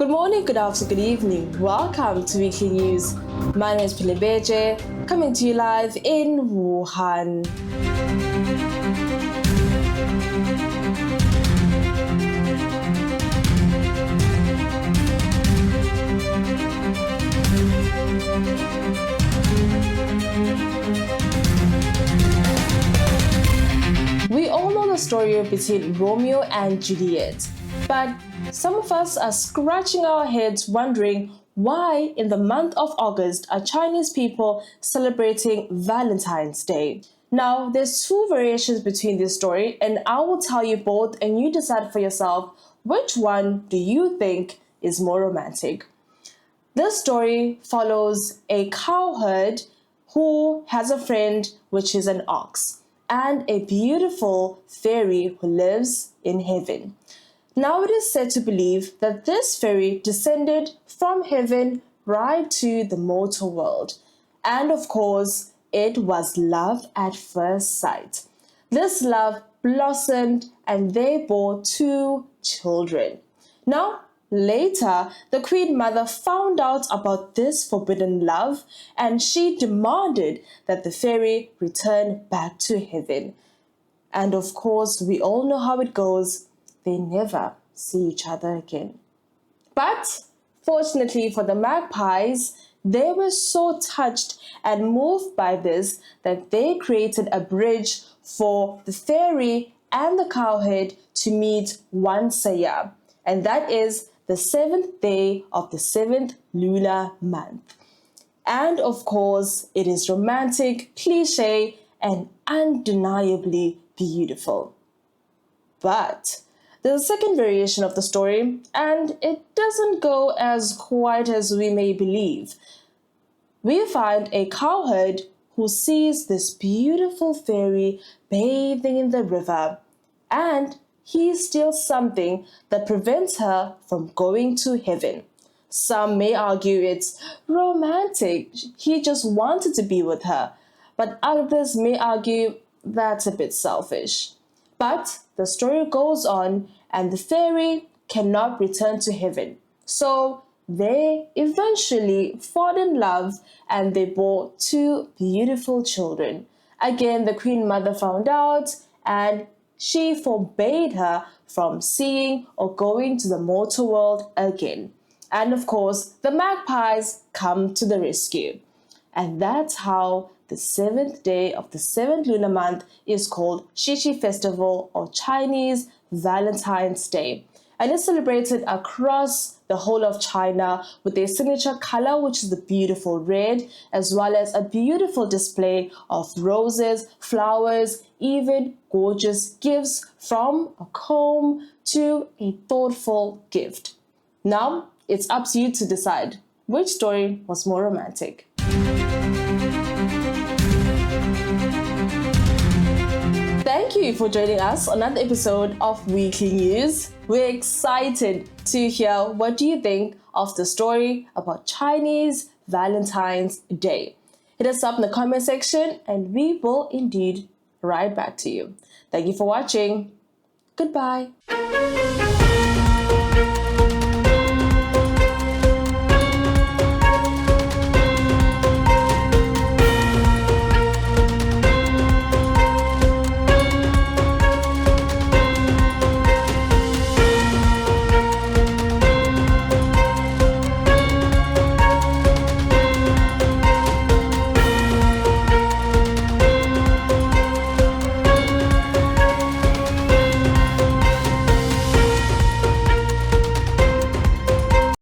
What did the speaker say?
Good morning, good afternoon, good evening. Welcome to Weekly News. My name is Pilebeje, coming to you live in Wuhan. We all know the story between Romeo and Juliet, but some of us are scratching our heads wondering why in the month of August are Chinese people celebrating Valentine's Day. Now, there's two variations between this story, and I will tell you both and you decide for yourself which one do you think is more romantic. This story follows a cowherd who has a friend which is an ox, and a beautiful fairy who lives in heaven. Now it is said to believe that this fairy descended from heaven right to the mortal world. And of course, it was love at first sight. This love blossomed and they bore 2 children. Now, later, the Queen Mother found out about this forbidden love and she demanded that the fairy return back to heaven. And of course, we all know how it goes. They never see each other again. But fortunately for the magpies, they were so touched and moved by this that they created a bridge for the fairy and the cowherd to meet once a year. And that is the 7th day of the 7th lunar month. And of course, it is romantic, cliche, and undeniably beautiful. But there's a second variation of the story, and it doesn't go as quite as we may believe. We find a cowherd who sees this beautiful fairy bathing in the river, and he steals something that prevents her from going to heaven. Some may argue it's romantic, he just wanted to be with her, but others may argue that's a bit selfish. But the story goes on and the fairy cannot return to heaven. So they eventually fall in love and they bore 2 beautiful children. Again, the Queen Mother found out and she forbade her from seeing or going to the mortal world again. And of course, the magpies come to the rescue. And that's how the 7th day of the 7th lunar month is called Qixi Festival or Chinese Valentine's Day. And it's celebrated across the whole of China with their signature color, which is the beautiful red, as well as a beautiful display of roses, flowers, even gorgeous gifts from a comb to a thoughtful gift. Now, it's up to you to decide which story was more romantic. Thank you for joining us on another episode of Weekly News. We're excited to hear what do you think of the story about Chinese Valentine's Day. Hit us up in the comment section and we will indeed write back to you. Thank you for watching. Goodbye.